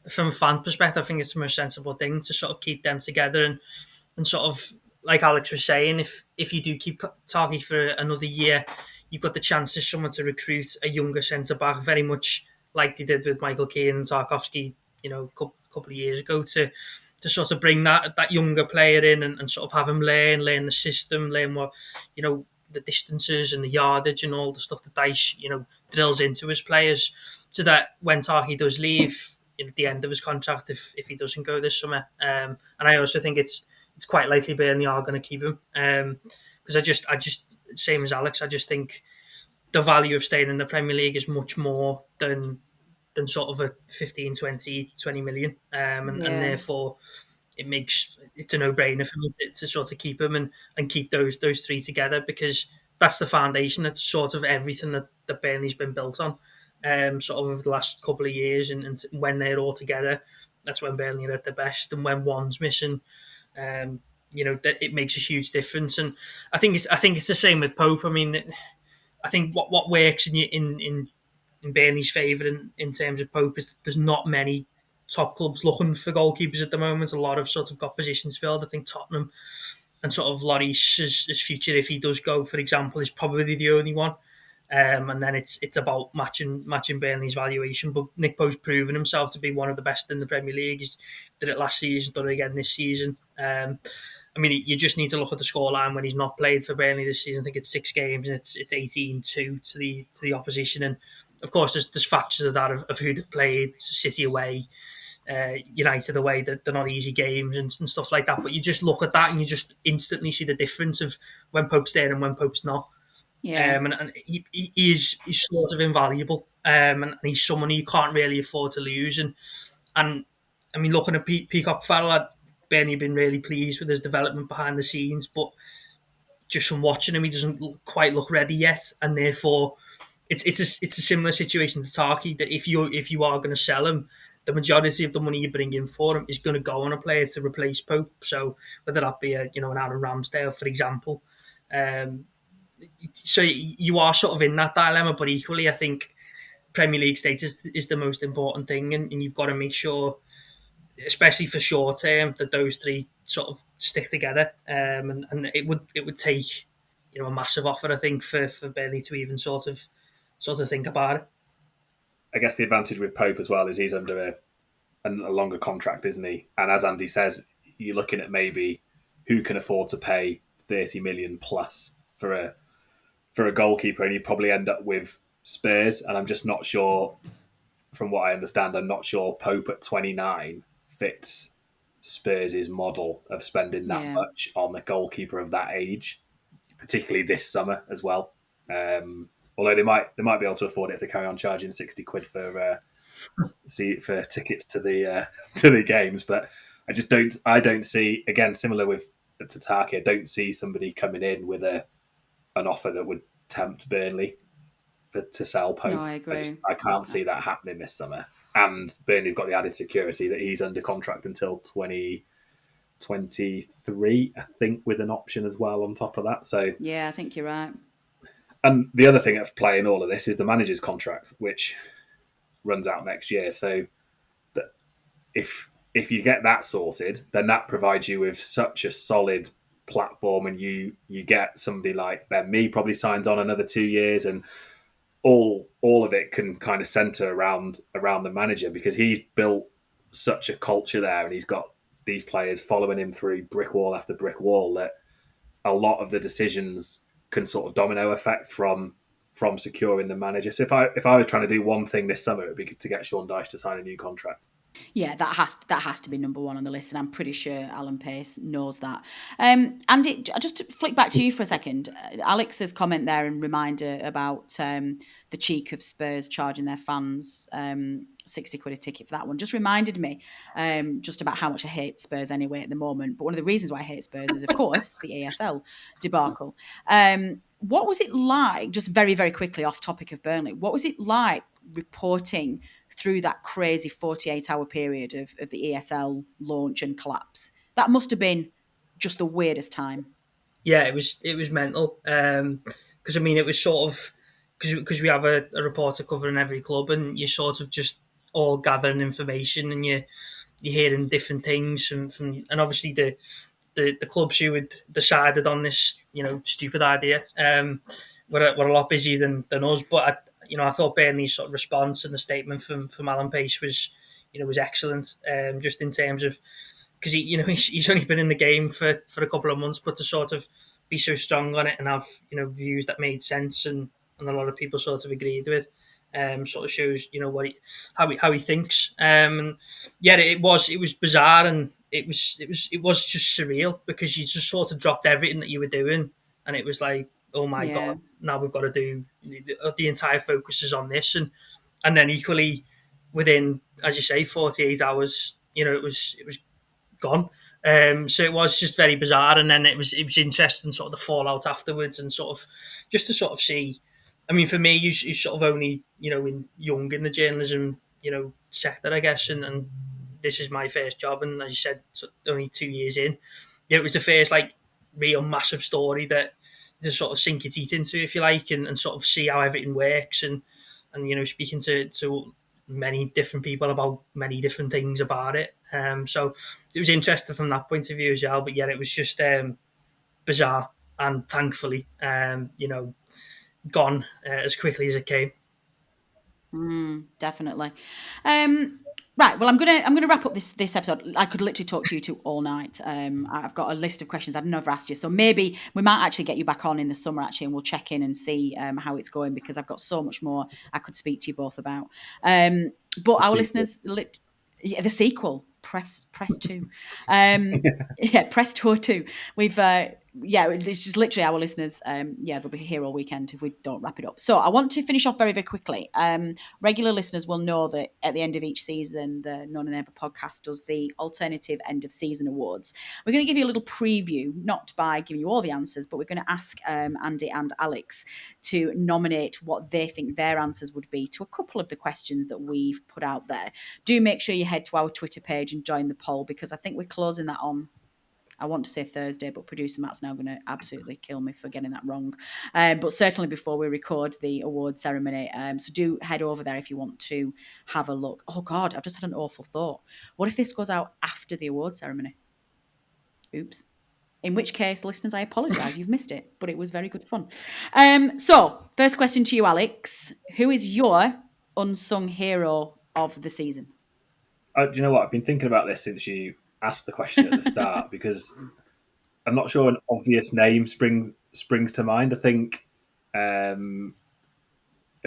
from a fan perspective, I think it's the most sensible thing to sort of keep them together and sort of, like Alex was saying, if you do keep Tarky for another year, you've got the chance as someone to recruit a younger centre-back, very much like they did with Michael Keane and Tarkowski, a couple of years ago, to sort of bring that younger player in and sort of have him learn the system, learn what, the distances and the yardage and all the stuff that Dyche, drills into his players, so that when Tarky does leave at the end of his contract, if he doesn't go this summer, and I also think it's quite likely Burnley are going to keep him, because I just same as Alex, I just think the value of staying in the Premier League is much more than sort of a 15, 20 million. And therefore it's a no-brainer for me to sort of keep him and keep those three together, because that's the foundation. That's sort of everything that Burnley's been built on, sort of over the last couple of years. And when they're all together, that's when Burnley are at their best. And when one's missing, that it makes a huge difference. And I think it's the same with Pope. I mean, I think what works in Burnley's favour in terms of Pope is there's not many top clubs looking for goalkeepers at the moment. A lot of sort of got positions filled. I think Tottenham and sort of Lloris's future, if he does go, for example, is probably the only one. And then it's about matching Burnley's valuation. But Nick Pope's proven himself to be one of the best in the Premier League. He did it last season, done it again this season. I mean, you just need to look at the scoreline when he's not played for Burnley this season. I think it's 6 games and it's 18-2 to the opposition. And of course, there's factors of that of who they've played, City away, United away, that they're not easy games and stuff like that. But you just look at that and you just instantly see the difference of when Pope's there and when Pope's not. Yeah. And he's sort of invaluable. And he's someone you can't really afford to lose. And I mean, looking at Peacock Farrell, Benny been really pleased with his development behind the scenes, but just from watching him, he doesn't quite look ready yet, and therefore it's a similar situation to Tarky, that if you are going to sell him, the majority of the money you bring in for him is going to go on a player to replace Pope. So whether that be an Aaron Ramsdale, for example. So you are sort of in that dilemma, but equally, I think Premier League status is the most important thing, and you've got to make sure, especially for short term, that those three sort of stick together. And it would take a massive offer, I think, for Burnley to even sort of think about it. I guess the advantage with Pope as well is he's under a longer contract, isn't he? And as Andy says, you're looking at maybe who can afford to pay 30 million plus for a goalkeeper, and you probably end up with Spurs. And I'm just not sure, from what I understand, I'm not sure Pope at 29 fits Spurs' model of spending that much on a goalkeeper of that age, particularly this summer as well. Although they might be able to afford it if they carry on charging 60 quid for tickets to the games. But I don't see, again, similar with Tataki, I don't see somebody coming in with an offer that would tempt Burnley to sell Pope. No, I agree. I can't see that happening this summer. And Burnley have got the added security that he's under contract until 2023, I think, with an option as well on top of that. So yeah, I think you're right. And the other thing at play in all of this is the manager's contract, which runs out next year. So that if you get that sorted, then that provides you with such a solid platform, and you get somebody like Ben Mee probably signs on another 2 years, and all of it can kind of centre around the manager, because he's built such a culture there, and he's got these players following him through brick wall after brick wall, that a lot of the decisions can sort of domino effect from securing the manager. So if I was trying to do one thing this summer, it would be to get Sean Dyche to sign a new contract. Yeah, that has to be number one on the list, and I'm pretty sure Alan Pace knows that. Andy, just to flick back to you for a second, Alex's comment there and reminder about the cheek of Spurs charging their fans 60 quid a ticket for that one just reminded me just about how much I hate Spurs anyway at the moment. But one of the reasons why I hate Spurs is, of course, the ASL debacle. What was it like, just very, very quickly off topic of Burnley, what was it like reporting through that crazy 48-hour period of the ESL launch and collapse? That must have been just the weirdest time. Yeah, it was mental. Because I mean, it was sort of because we have a reporter covering every club, and you're sort of just all gathering information, and you're hearing different things from and obviously the clubs who had decided on this stupid idea were a lot busier than us. But I thought Burnley's sort of response and the statement from Alan Pace was excellent. Just in terms of, because he's only been in the game for a couple of months, but to sort of be so strong on it and have views that made sense and a lot of people sort of agreed with, sort of shows how he thinks. And yeah, it was bizarre, and it was just surreal, because you just sort of dropped everything that you were doing, and it was like, oh my God, now we've got to do the entire focus is on this, and then equally within, as you say, 48 hours, it was gone. So it was just very bizarre, and then it was interesting, sort of the fallout afterwards, and sort of just to sort of see. I mean, for me, you sort of only young in the journalism sector, I guess, and this is my first job, and as you said, only 2 years in. It was the first real massive story that to sort of sink your teeth into, if you like, and sort of see how everything works, and speaking to many different people about many different things about it. So it was interesting from that point of view as well. But yeah, it was just bizarre, and thankfully, gone as quickly as it came. Definitely. Right. Well, I'm gonna wrap up this episode. I could literally talk to you two all night. I've got a list of questions I'd never asked you, so maybe we might actually get you back on in the summer actually, and we'll check in and see how it's going, because I've got so much more I could speak to you both about. But our listeners, the sequel. Press 2. Yeah, press 202. We've it's just literally our listeners. They'll be here all weekend if we don't wrap it up. So I want to finish off very, very quickly. Regular listeners will know that at the end of each season, the None and Ever podcast does the alternative end of season awards. We're going to give you a little preview, not by giving you all the answers, but we're going to ask Andy and Alex to nominate what they think their answers would be to a couple of the questions that we've put out there. Do make sure you head to our Twitter page and join the poll, because I think we're closing that on, I want to say Thursday, but producer Matt's now going to absolutely kill me for getting that wrong. But certainly before we record the award ceremony. So do head over there if you want to have a look. Oh God, I've just had an awful thought. What if this goes out after the award ceremony? Oops. In which case, listeners, I apologise. You've missed it, but it was very good fun. So first question to you, Alex. Who is your unsung hero of the season? Do you know what? I've been thinking about this since you asked the question at the start, because I'm not sure an obvious name springs to mind. I think if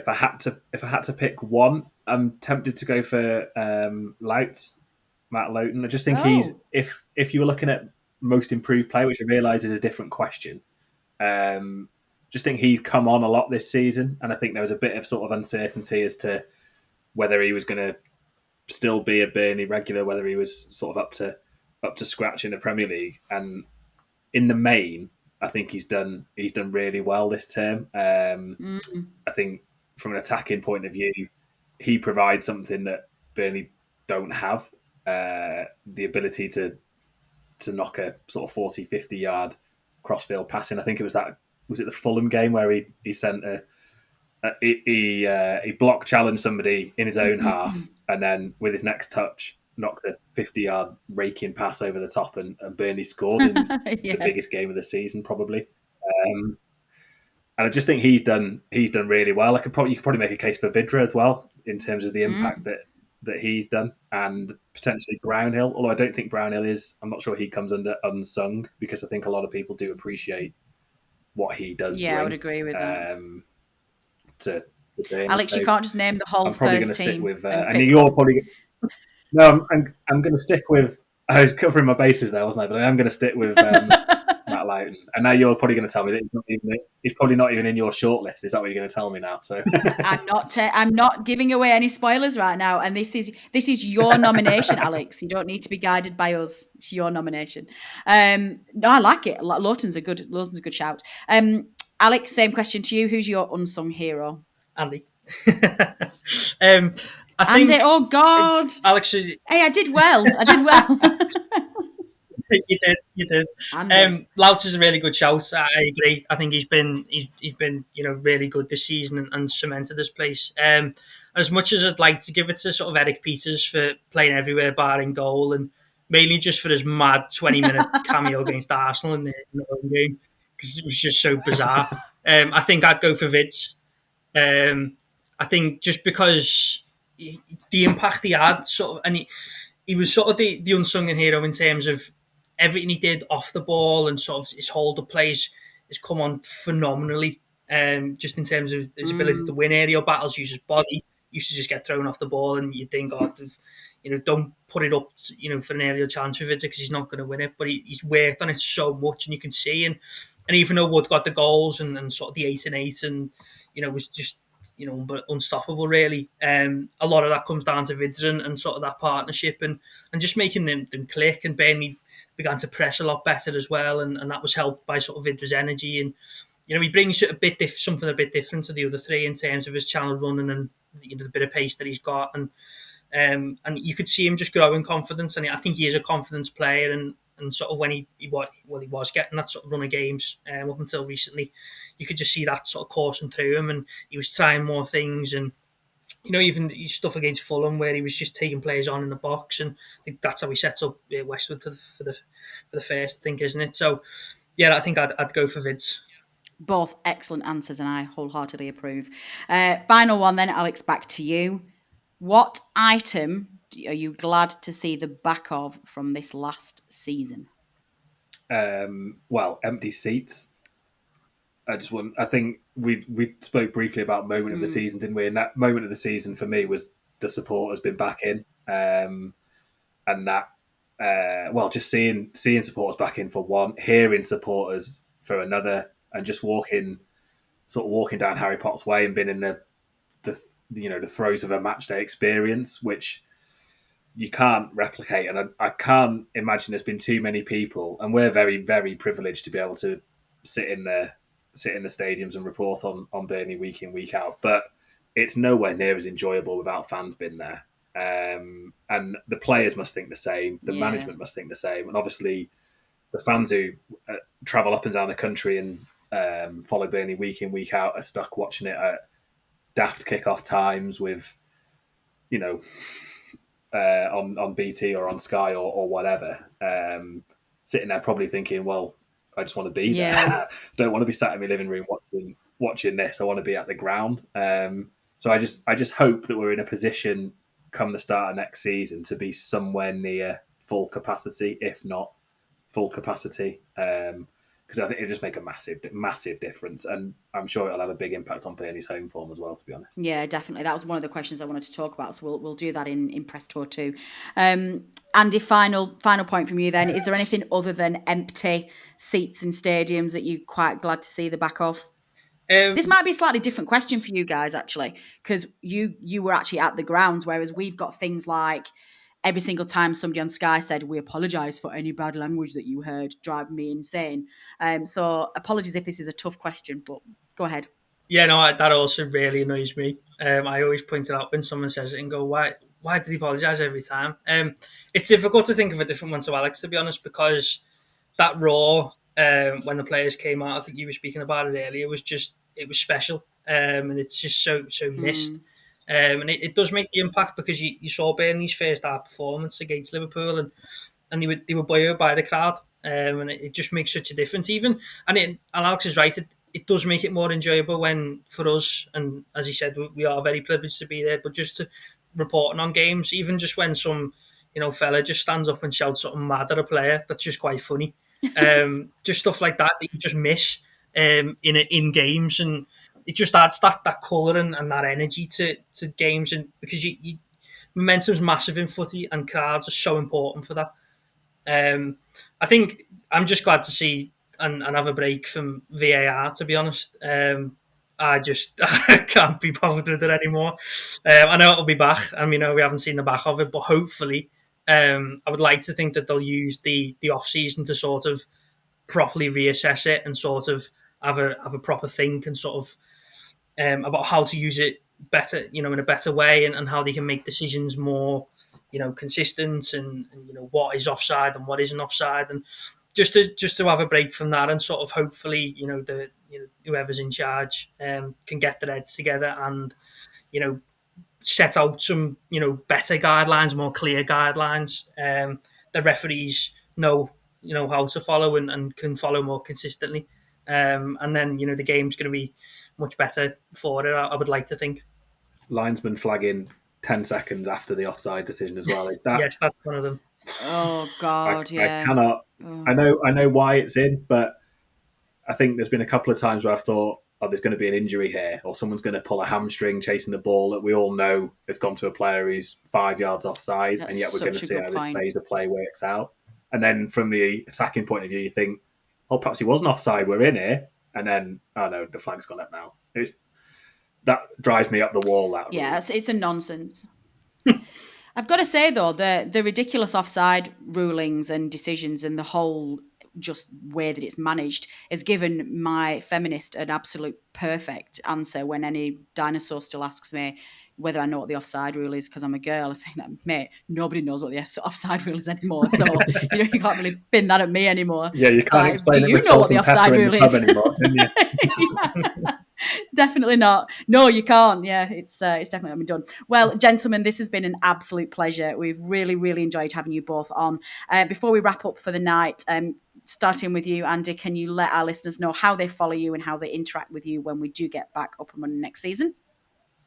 I had to pick one, I'm tempted to go for Matt Lowton. I just think he's, if you were looking at most improved player, which I realise is a different question, just think he's come on a lot this season, and I think there was a bit of sort of uncertainty as to whether he was going to still be a Burnley regular, whether he was sort of up to scratch in the Premier League. And in the main, I think he's done really well this term. I think from an attacking point of view, he provides something that Burnley don't have, the ability to knock a sort of 40, 50 yard crossfield passing. I think was it the Fulham game where he sent he block challenged somebody in his own half, and then with his next touch knocked a 50-yard raking pass over the top, and Burnley scored in the biggest game of the season probably. And I just think he's done really well. You could probably make a case for Vidra as well in terms of the impact that he's done, and potentially Brownhill. Although I don't think Brownhill is. I'm not sure he comes under unsung, because I think a lot of people do appreciate what he does. Yeah, bring, I would agree with that. To Alex, you can't just name the whole I'm probably first going to stick with. and And you're probably. No, I'm going to stick with. I was covering my bases there, wasn't I? But I am going to stick with Matt Lowton. And now you're probably going to tell me that he's probably not even in your shortlist. Is that what you're going to tell me now? So I'm not giving away any spoilers right now. And this is your nomination, Alex. You don't need to be guided by us. It's your nomination. No, I like it. Lowton's a good shout. Alex, same question to you. Who's your unsung hero? Andy. I think, Andy, oh God. Alex, hey, I did well. You did. Louts is a really good shout. I agree. I think he's been really good this season and cemented this place. As much as I'd like to give it to sort of Eric Peters for playing everywhere barring goal, and mainly just for his mad 20-minute cameo against Arsenal in the home game, because it was just so bizarre. I think I'd go for Vids. I think just because the impact he had, sort of, and he was sort of the unsung hero in terms of everything he did off the ball, and sort of his hold-up plays has come on phenomenally. Just in terms of his ability to win aerial battles, use his body. Used to just get thrown off the ball, and you think, don't put it up, for an aerial challenge for Vidra because he's not going to win it. But he's worked on it so much, and you can see, and even though Wood got the goals and sort of the 8 and 8, and was just but unstoppable really. A lot of that comes down to Vidra and sort of that partnership and just making them click, and Burnley began to press a lot better as well, and that was helped by sort of Vidra's energy, and he brings something a bit different to the other three in terms of his channel running and the bit of pace that he's got, and you could see him just grow in confidence, and I think he is a confidence player, and sort of when he was getting that sort of run of games up until recently, you could just see that sort of coursing through him, and he was trying more things, and even his stuff against Fulham where he was just taking players on in the box, and I think that's how he sets up Westwood for the first, I think, isn't it? So yeah, I think I'd go for Vids. Both excellent answers, and I wholeheartedly approve. Final one then, Alex, back to you. What item are you glad to see the back of from this last season? Well, empty seats. I think we spoke briefly about moment of the season, didn't we? And that moment of the season for me was the support has been back in, and that just seeing supporters back in for one, hearing supporters for another, and just walking down Harry Potter's way and being in the throes of a match day experience, which you can't replicate. And I can't imagine there's been too many people, and we're very, very privileged to be able to sit in the stadiums and report on Burnley week in, week out. But it's nowhere near as enjoyable without fans being there. And the players must think the same. The management must think the same. And obviously the fans who travel up and down the country and follow Burnley week in, week out are stuck watching it at daft kickoff times with, on BT or on Sky or whatever, sitting there probably thinking, well, I just want to be there. Don't want to be sat in my living room watching this. I want to be at the ground. So I just hope that we're in a position come the start of next season to be somewhere near full capacity, if not full capacity. Because I think it'll just make a massive difference. And I'm sure it'll have a big impact on Burnley's home form as well, to be honest. Yeah, definitely. That was one of the questions I wanted to talk about. So we'll do that in Press Tour 2. Andy, final point from you then. Is there anything other than empty seats in stadiums that you're quite glad to see the back of? This might be a slightly different question for you guys, actually, because you were actually at the grounds, whereas we've got things like every single time somebody on Sky said, we apologise for any bad language that you heard, drive me insane. So apologies if this is a tough question, but go ahead. Yeah, no, that also really annoys me. I always point it out when someone says it and go, why did he apologise every time? It's difficult to think of a different one to Alex, to be honest, because that Raw, when the players came out, I think you were speaking about it earlier, it was special. And it's just so missed. And it does make the impact because you saw Burnley's first half performance against Liverpool and they were buoyed by the crowd. And it just makes such a difference. And Alex is right, it does make it more enjoyable when, for us, and as he said, we are very privileged to be there, but just to reporting on games, even just when some, fella just stands up and shouts something mad at a player, that's just quite funny. Just stuff like that you just miss in games, and it just adds that colour and that energy to games, and because you momentum's massive in footy and crowds are so important for that. I think I'm just glad to see and have a break from VAR, to be honest. I can't be bothered with it anymore. I know it'll be back, and we haven't seen the back of it, but hopefully I would like to think that they'll use the off-season to sort of properly reassess it and sort of have a proper think and sort of about how to use it better, in a better way, and how they can make decisions more, consistent and what is offside and what isn't offside, and just to have a break from that and sort of hopefully, whoever's in charge can get their heads together and, set out some, better guidelines, more clear guidelines. The referees know how to follow and can follow more consistently. And then, the game's going to be much better for it, I would like to think. Linesman flagging 10 seconds after the offside decision as well. Yes, that's one of them. Oh, God, yeah. I cannot... I know why it's in, but I think there's been a couple of times where I've thought, there's going to be an injury here, or someone's going to pull a hamstring chasing the ball that we all know has gone to a player who's 5 yards offside, and yet we're going to see how this phase of play works out. And then from the attacking point of view, you think, perhaps he wasn't offside, we're in here. And then, no, the flag's gone up now. That drives me up the wall. That yeah, it's a nonsense. I've got to say, though, the ridiculous offside rulings and decisions and the whole just way that it's managed has given my feminist an absolute perfect answer when any dinosaur still asks me whether I know what the offside rule is because I'm a girl. I say, mate, nobody knows what the offside rule is anymore. So, you can't really pin that at me anymore. Yeah, you can't explain do you know what the offside rule is anymore, can you? Yeah. Definitely not. No, you can't. Yeah, it's definitely not been done. Well, gentlemen, this has been an absolute pleasure. We've really, really enjoyed having you both on. Before we wrap up for the night, starting with you, Andy, can you let our listeners know how they follow you and how they interact with you when we do get back up and running next season?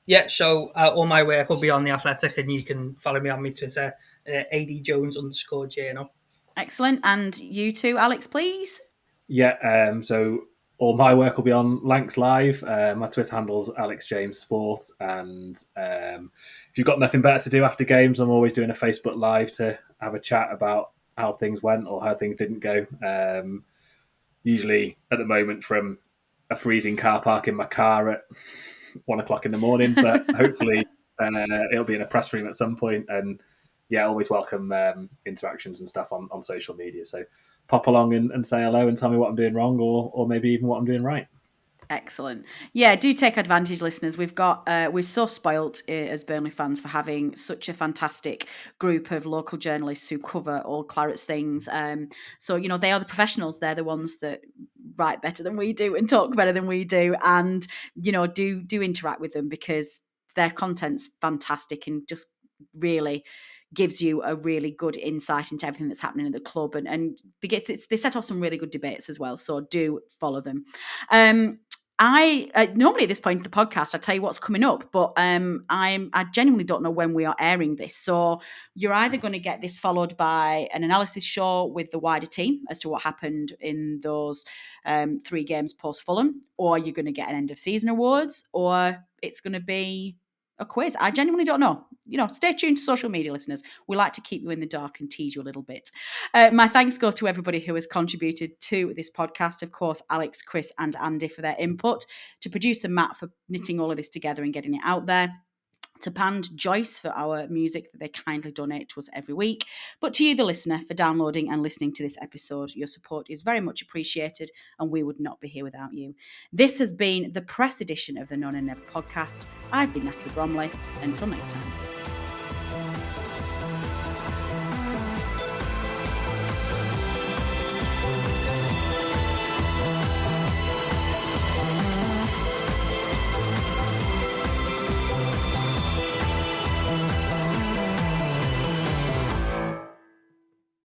Yeah, so all my work will be on The Athletic, and you can follow me on my Twitter, ADJones_journal. Excellent. And you too, Alex, please? Yeah, so all my work will be on Lancs Live. My Twitter handle's Alex James Sport, and if you've got nothing better to do after games, I'm always doing a Facebook Live to have a chat about how things went or how things didn't go. Usually, at the moment, from a freezing car park in my car at 1 o'clock in the morning, but hopefully it'll be in a press room at some point. And yeah, always welcome interactions and stuff on social media. So pop along and say hello and tell me what I'm doing wrong, or maybe even what I'm doing right. Excellent. Yeah, do take advantage, listeners. We're so spoilt as Burnley fans for having such a fantastic group of local journalists who cover all Claret's things. So, they are the professionals. They're the ones that write better than we do and talk better than we do. And, do interact with them, because their content's fantastic and just really gives you a really good insight into everything that's happening in the club. And they set off some really good debates as well. So do follow them. I normally at this point in the podcast, I tell you what's coming up, but I genuinely don't know when we are airing this. So you're either going to get this followed by an analysis show with the wider team as to what happened in those 3 games post Fulham, or you're going to get an end of season awards, or it's going to be a quiz. I genuinely don't know. Stay tuned to social media, listeners. We like to keep you in the dark and tease you a little bit. My thanks go to everybody who has contributed to this podcast. Of course, Alex, Chris and Andy for their input. To producer Matt for knitting all of this together and getting it out there. To Pand Joyce for our music that they kindly donate to us every week. But to you, the listener, for downloading and listening to this episode. Your support is very much appreciated, and we would not be here without you. This has been the press edition of the None and Never podcast. I've been Natalie Bromley. Until next time.